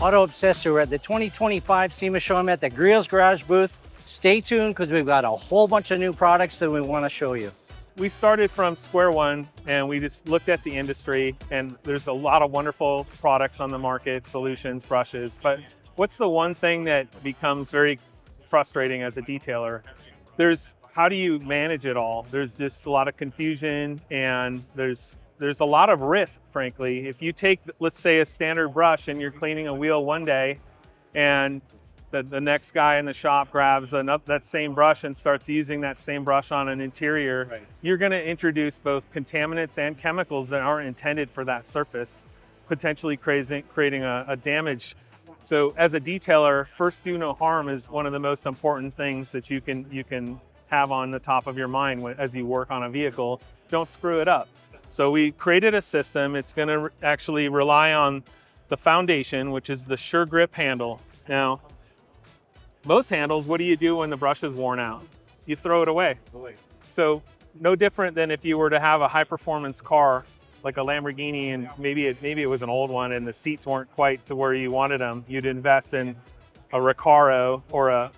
Auto Accessory. We're at the 2025 SEMA Show. I'm at the Griots Garage booth. Stay tuned because we've got a whole bunch of new products that we want to show you. We started from square one and we just looked at the industry, and there's a lot of wonderful products on the market, solutions, brushes, but what's the one thing that becomes very frustrating as a detailer? How do you manage it all? There's just a lot of confusion, and there's a lot of risk, frankly. If you take, let's say, a standard brush and you're cleaning a wheel one day, and the next guy in the shop grabs that same brush and starts using that same brush on an interior, right, you're going to introduce both contaminants and chemicals that aren't intended for that surface, potentially creating a damage. So as a detailer, first do no harm is one of the most important things that you can have on the top of your mind as you work on a vehicle. Don't screw it up. So we created a system. It's going to actually rely on the foundation, which is the Sure Grip handle. Now, most handles, what do you do when the brush is worn out? You throw it away. So no different than if you were to have a high performance car like a Lamborghini, and maybe it was an old one and the seats weren't quite to where you wanted them. You'd invest in a Recaro or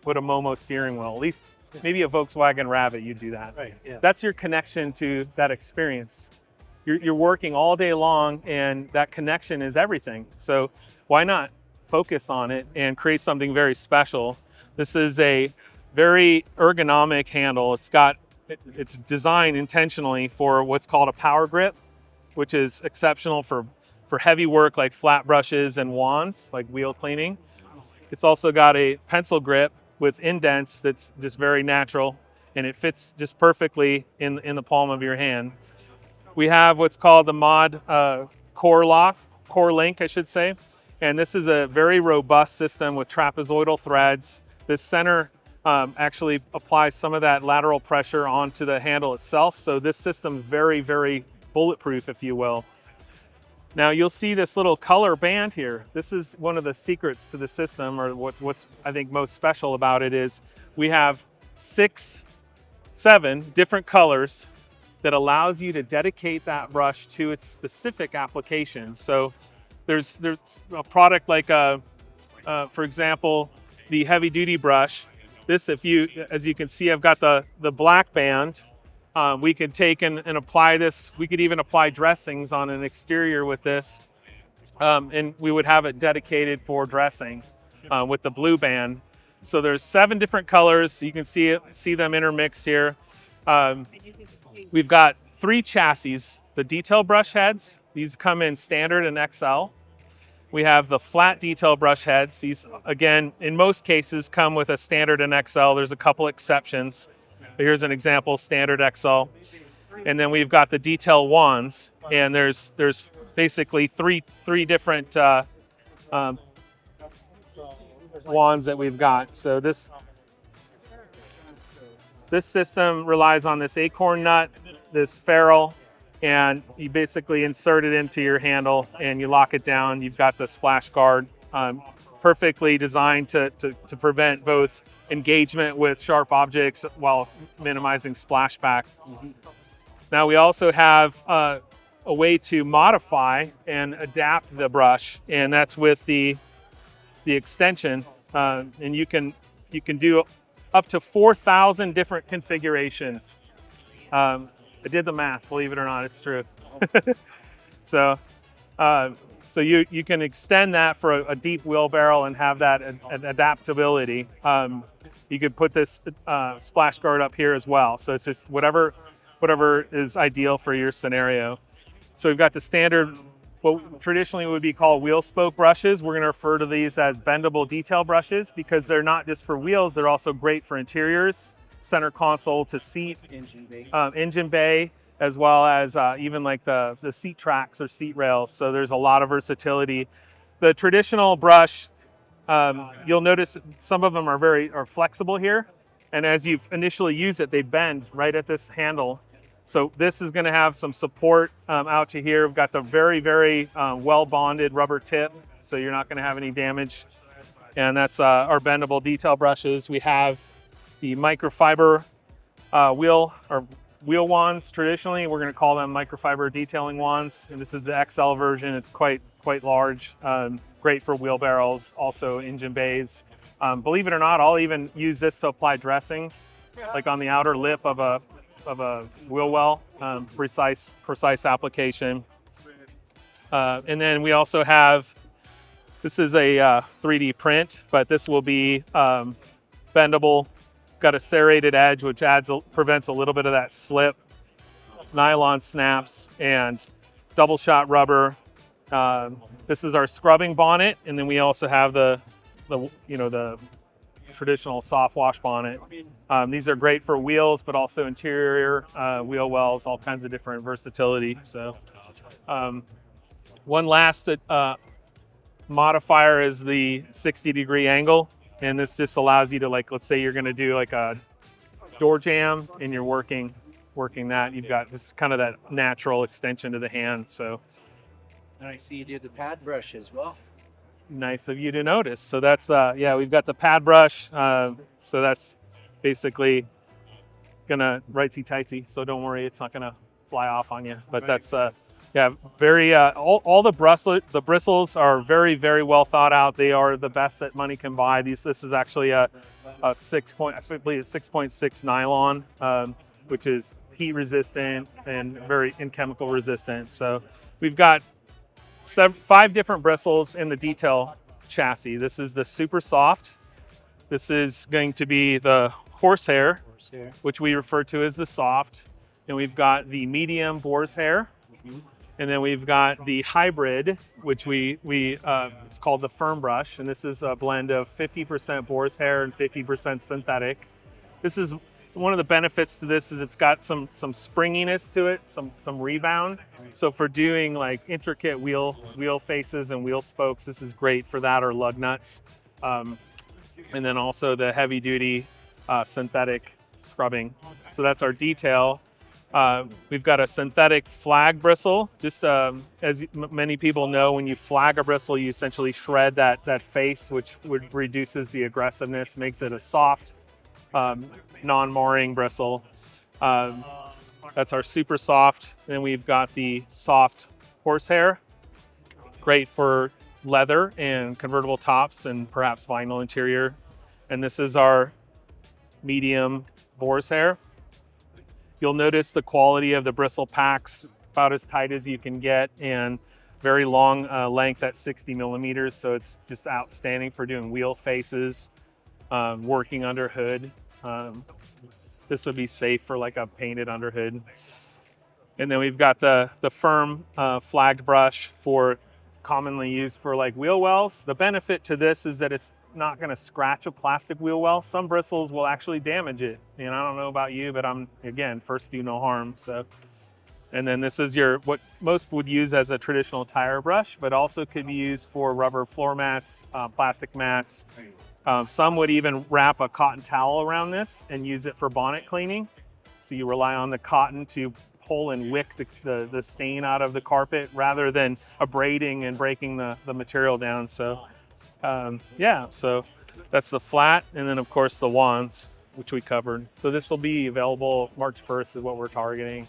put a Momo steering wheel. At least maybe a Volkswagen Rabbit, you'd do that. Right, yeah. That's your connection to that experience. You're working all day long, and that connection is everything. So why not focus on it and create something very special? This is a very ergonomic handle. It's designed intentionally for what's called a power grip, which is exceptional for heavy work like flat brushes and wands, like wheel cleaning. It's also got a pencil grip with indents that's just very natural, and it fits just perfectly in the palm of your hand. We have what's called the Mod Core Link, I should say. And this is a very robust system with trapezoidal threads. This center actually applies some of that lateral pressure onto the handle itself. So this system is very, very bulletproof, if you will. Now you'll see this little color band here. This is one of the secrets to the system, or what's I think most special about it is we have 7 different colors that allows you to dedicate that brush to its specific application. So there's a product like, for example, the heavy duty brush. This, as you can see, I've got the black band. We could take and apply this. We could even apply dressings on an exterior with this, and we would have it dedicated for dressing with the blue band. So there's 7 different colors. You can see them intermixed here. We've got 3 chassis. The detail brush heads, these come in standard and XL. We have the flat detail brush heads. These, again, in most cases come with a standard and XL. There's a couple exceptions. Here's an example, standard XL. And then we've got the detail wands, and there's basically three different wands that we've got. So this system relies on this acorn nut, this ferrule, and you basically insert it into your handle and you lock it down. You've got the splash guard, perfectly designed to prevent both engagement with sharp objects while minimizing splashback. Now we also have a way to modify and adapt the brush, and that's with the extension. And you can do up to 4,000 different configurations. I did the math, believe it or not, it's true. So you can extend that for a deep wheelbarrow and have that adaptability. You could put this splash guard up here as well. So it's just whatever is ideal for your scenario. So we've got the standard, what traditionally would be called wheel spoke brushes. We're going to refer to these as bendable detail brushes because they're not just for wheels, they're also great for interiors, center console to seat, engine bay, as well as even like the seat tracks or seat rails. So there's a lot of versatility. The traditional brush, you'll notice some of them are flexible here, and as you initially use it, they bend right at this handle. So this is going to have some support out to here. We've got the very, very well bonded rubber tip, so you're not going to have any damage. And that's our bendable detail brushes. We have the microfiber wheel wands. Traditionally, we're going to call them microfiber detailing wands. And this is the XL version. It's quite quite large. Great for wheelbarrows, also engine bays. Believe it or not, I'll even use this to apply dressings, like on the outer lip of a wheel well. Precise application. And then we also have, this is a 3D print, but this will be bendable. Got a serrated edge, which prevents a little bit of that slip. Nylon snaps and double shot rubber. This is our scrubbing bonnet, and then we also have the traditional soft wash bonnet. These are great for wheels, but also interior wheel wells, all kinds of different versatility. So one last modifier is the 60-degree angle, and this just allows you to, like, let's say you're going to do like a door jam and you're working that, you've got this kind of that natural extension to the hand. So I see you do the pad brush as well. Nice of you to notice. So that's yeah, we've got the pad brush. So that's basically gonna rightsy-tightsy. So don't worry, it's not gonna fly off on you. But that's yeah, very all the bristles are very, very well thought out. They are the best that money can buy. This is actually a 6.6 nylon, which is heat resistant and chemical resistant. So we've got 5 different bristles in the detail chassis. This is the super soft. This is going to be the horsehair, which we refer to as the soft. And we've got the medium boar's hair. And then we've got the hybrid, which it's called the firm brush. And this is a blend of 50% boar's hair and 50% synthetic. This is one of the benefits to this is it's got some springiness to it, some rebound. So for doing like intricate wheel faces and wheel spokes, this is great for that, or lug nuts. And then also the heavy duty synthetic scrubbing. So that's our detail. We've got a synthetic flag bristle. Just as many people know, when you flag a bristle, you essentially shred that face, which reduces the aggressiveness, makes it a soft, non-marring bristle. That's our super soft. Then we've got the soft horsehair, great for leather and convertible tops and perhaps vinyl interior. And this is our medium boar's hair. You'll notice the quality of the bristle packs about as tight as you can get, and very long length at 60 millimeters. So it's just outstanding for doing wheel faces, working under hood. This would be safe for like a painted underhood. And then we've got the firm flagged brush for commonly used for like wheel wells. The benefit to this is that it's not going to scratch a plastic wheel well. Some bristles will actually damage it. And I don't know about you, but I'm, again, first do no harm. So, and then this is what most would use as a traditional tire brush, but also could be used for rubber floor mats, plastic mats. Some would even wrap a cotton towel around this and use it for bonnet cleaning. So you rely on the cotton to pull and wick the stain out of the carpet rather than abrading and breaking the material down. So yeah, so that's the flat, and then of course the wands, which we covered. So this will be available March 1st is what we're targeting.